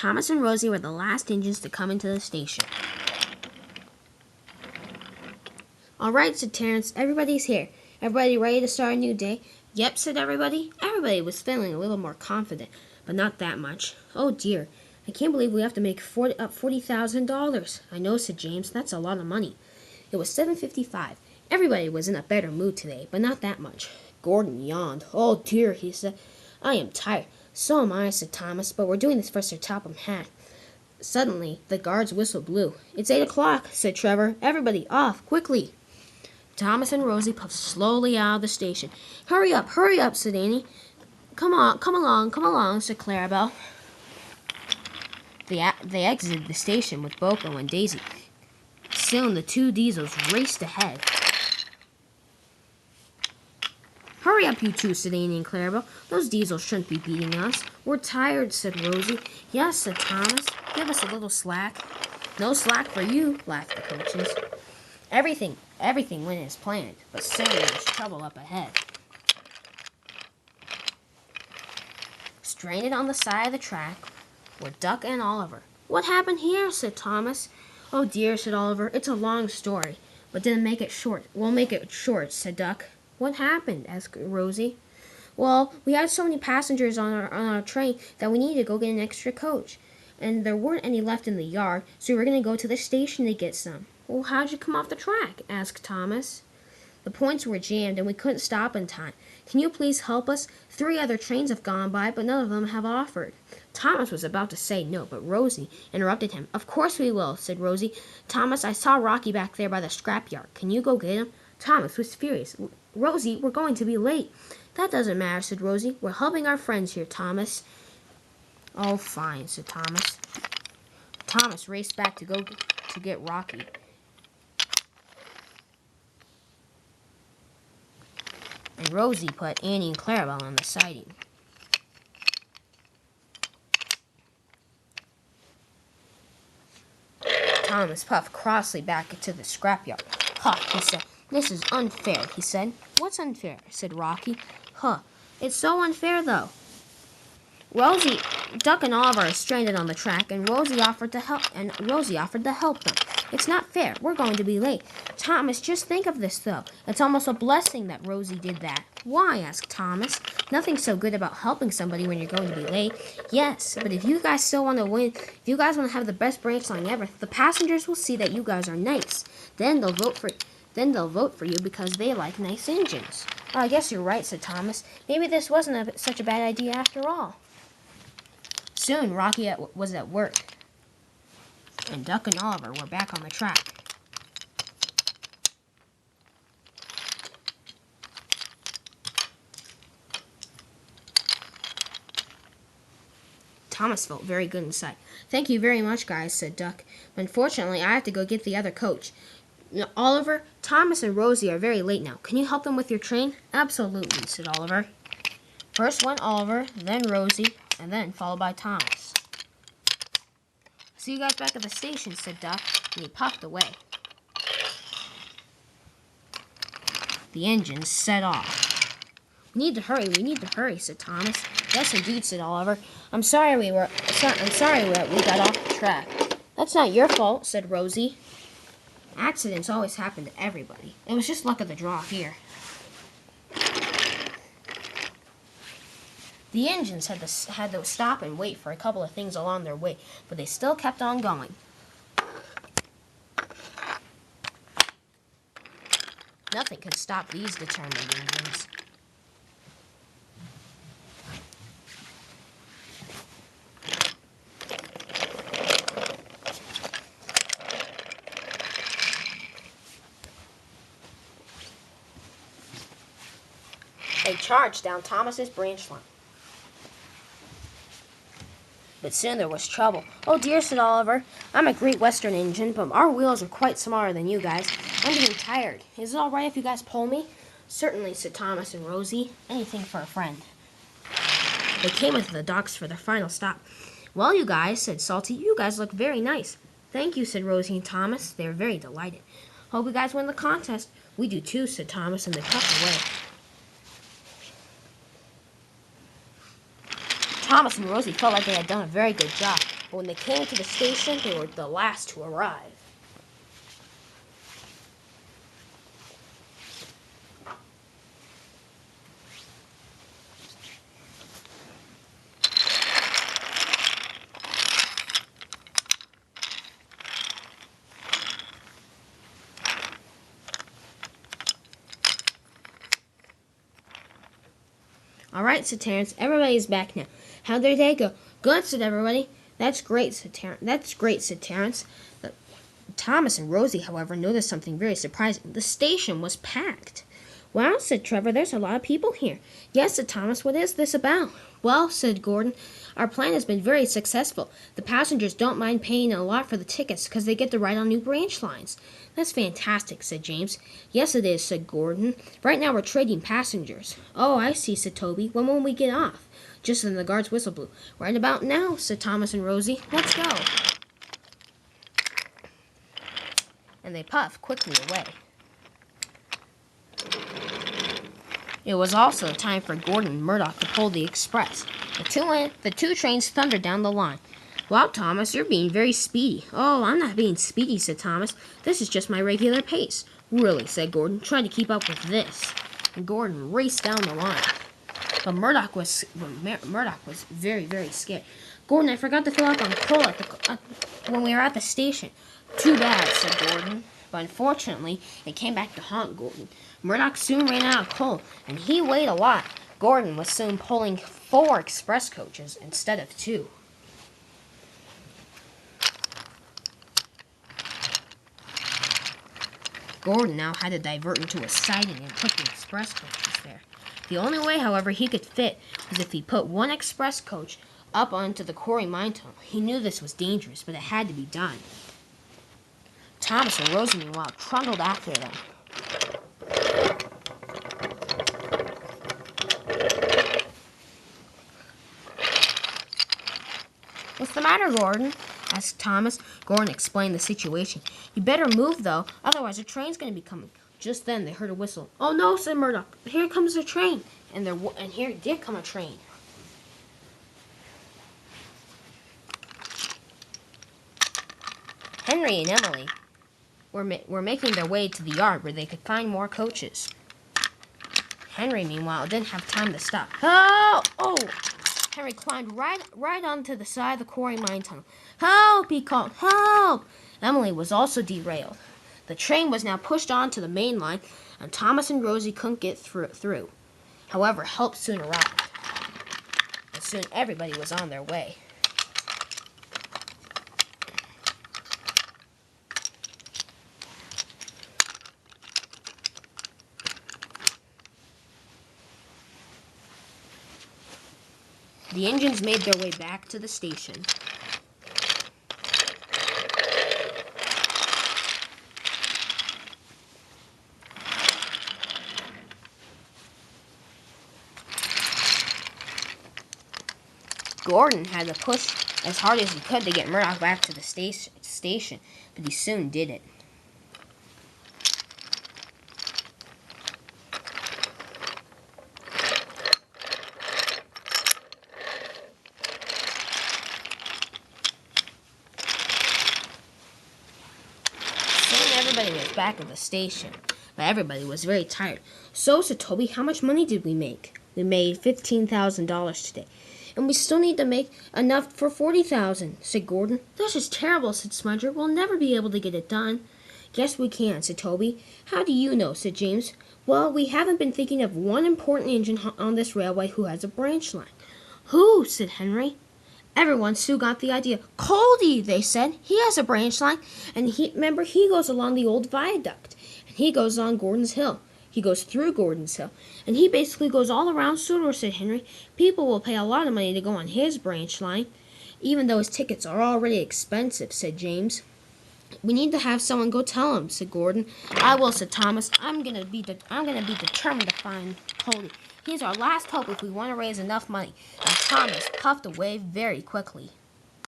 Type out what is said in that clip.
Thomas and Rosie were the last engines to come into the station. "All right," said Terrence. "Everybody's here. Everybody ready to start a new day?" "Yep," said everybody. Everybody was feeling a little more confident, but not that much. "Oh dear, I can't believe we have to make $40,000. "I know," said James. "That's a lot of money." It was 7:55. Everybody was in a better mood today, but not that much. Gordon yawned. "Oh dear," he said. "I am tired." "So am I," said Thomas, "but we're doing this for Sir Topham Hatt." Suddenly, the guard's whistle blew. "It's 8 o'clock," said Trevor. "Everybody off, quickly." Thomas and Rosie puffed slowly out of the station. Hurry up," said Annie. Come along," said Clarabelle. They exited the station with Boko and Daisy. Soon the two diesels raced ahead. "Hurry up, you two," said Annie and Clarabelle. "Those diesels shouldn't be beating us." "We're tired," said Rosie. "Yes," said Thomas. "Give us a little slack." "No slack for you," laughed the coaches. Everything went as planned, but soon there was trouble up ahead. Stranded on the side of the track were Duck and Oliver. "What happened here?" said Thomas. "Oh dear," said Oliver. "It's a long story, but didn't make it short." "We'll make it short," said Duck. "What happened?" asked Rosie. "Well, we had so many passengers on our train that we needed to go get an extra coach, and there weren't any left in the yard, so we were going to go to the station to get some." "Well, how'd you come off the track?" asked Thomas. "The points were jammed, and we couldn't stop in time. Can you please help us? 3 other trains have gone by, but none of them have offered." Thomas was about to say no, but Rosie interrupted him. "Of course we will," said Rosie. "Thomas, I saw Rocky back there by the scrapyard. Can you go get him?" Thomas was furious. "Rosie, we're going to be late." "That doesn't matter," said Rosie. "We're helping our friends here, Thomas." "Oh, fine," said Thomas. Thomas raced back to get Rocky. And Rosie put Annie and Clarabelle on the siding. Thomas puffed crossly back into the scrapyard. "Huh," he said. "This is unfair," he said. "What's unfair?" said Rocky. "Huh, it's so unfair, though. Duck and Oliver are stranded on the track, and Rosie offered to help them. It's not fair. We're going to be late." "Thomas, just think of this, though. It's almost a blessing that Rosie did that." "Why?" asked Thomas. "Nothing's so good about helping somebody when you're going to be late." "Yes, but if you guys still want to win, if you guys want to have the best branch line ever, the passengers will see that you guys are nice. Then they'll vote for you because they like nice engines." "Oh, I guess you're right," said Thomas. "Maybe this wasn't such a bad idea after all." Soon Rocky was at work, and Duck and Oliver were back on the track. Thomas felt very good inside. "Thank you very much, guys," said Duck. "Unfortunately, I have to go get the other coach. Oliver, Thomas and Rosie are very late now. Can you help them with your train?" "Absolutely," said Oliver. First went Oliver, then Rosie, and then followed by Thomas. "See you guys back at the station," said Duck, and he puffed away. The engines set off. We need to hurry," said Thomas. "Yes, indeed," said Oliver. I'm sorry we got off the track." "That's not your fault," said Rosie. "Accidents always happen to everybody. It was just luck of the draw here." The engines had to stop and wait for a couple of things along their way, but they still kept on going. Nothing could stop these determined engines. They charged down Thomas's branch line. But soon there was trouble. "Oh dear," said Oliver. "I'm a Great Western engine, but our wheels are quite smaller than you guys. I'm getting tired. Is it all right if you guys pull me?" "Certainly," said Thomas and Rosie. Anything for a friend. They came into the docks for their final stop. "Well, you guys," said Salty, "you guys look very nice." "Thank you," said Rosie and Thomas. They were very delighted. "Hope you guys win the contest." "We do too," said Thomas, and they puffed away. Thomas and Rosie felt like they had done a very good job. But when they came to the station, they were the last to arrive. All right, said Terrence. Everybody's back now. How'd their day go? Good, said everybody. That's great, said Terrence. Thomas and Rosie, however, noticed something very surprising. The station was packed. Wow, said Trevor, there's a lot of people here. Yes, said Thomas, what is this about? Well, said Gordon, our plan has been very successful. The passengers don't mind paying a lot for the tickets because they get to ride on new branch lines. That's fantastic, said James. Yes, it is, said Gordon. Right now we're trading passengers. Oh, I see, said Toby. When will we get off? Just then the guard's whistle blew. Right about now, said Thomas and Rosie. Let's go. And they puffed quickly away. It was also time for Gordon and Murdoch to pull the express. The two trains thundered down the line. Wow, Thomas, you're being very speedy. Oh, I'm not being speedy, said Thomas. This is just my regular pace. Really, said Gordon, try to keep up with this. And Gordon raced down the line. But Murdoch was very, very scared. Gordon, I forgot to fill up on coal when we were at the station. Too bad, said Gordon. But unfortunately, it came back to haunt Gordon. Murdoch soon ran out of coal, and he weighed a lot. Gordon was soon pulling 4 express coaches instead of 2. Gordon now had to divert into a siding and put the express coaches there. The only way, however, he could fit was if he put one express coach up onto the quarry mine tunnel. He knew this was dangerous, but it had to be done. Thomas and Rosie, meanwhile, trundled after them. What's the matter, Gordon? Asked Thomas. Gordon explained the situation. You better move, though, otherwise the train's going to be coming. Just then they heard a whistle. Oh no, said Murdoch. Here comes the train. And here did come a train. Henry and Emily were making their way to the yard where they could find more coaches. Henry, meanwhile, didn't have time to stop. Oh! Oh! Henry climbed right onto the side of the quarry mine tunnel. Help! He called. Help! Emily was also derailed. The train was now pushed onto the main line, and Thomas and Rosie couldn't get through. However, help soon arrived, and soon everybody was on their way. The engines made their way back to the station. Gordon had to push as hard as he could to get Murdoch back to the station, but he soon did it. Everybody was back at the station, but everybody was very tired. So, said Toby, how much money did we make? We made $15,000 today, and we still need to make enough for $40,000, said Gordon. This is terrible, said Smudger. We'll never be able to get it done. Yes, we can, said Toby. How do you know, said James. Well, we haven't been thinking of one important engine on this railway who has a branch line. Who? Said Henry. Everyone soon got the idea. Coldy, they said. He has a branch line, and he goes along the old viaduct, and he goes on Gordon's Hill. He goes through Gordon's Hill, and he basically goes all around Sudor, said Henry. People will pay a lot of money to go on his branch line, even though his tickets are already expensive, said James. We need to have someone go tell him, said Gordon. I will, said Thomas. I'm gonna be determined to find Coldy. He's our last hope if we want to raise enough money. And Thomas puffed away very quickly.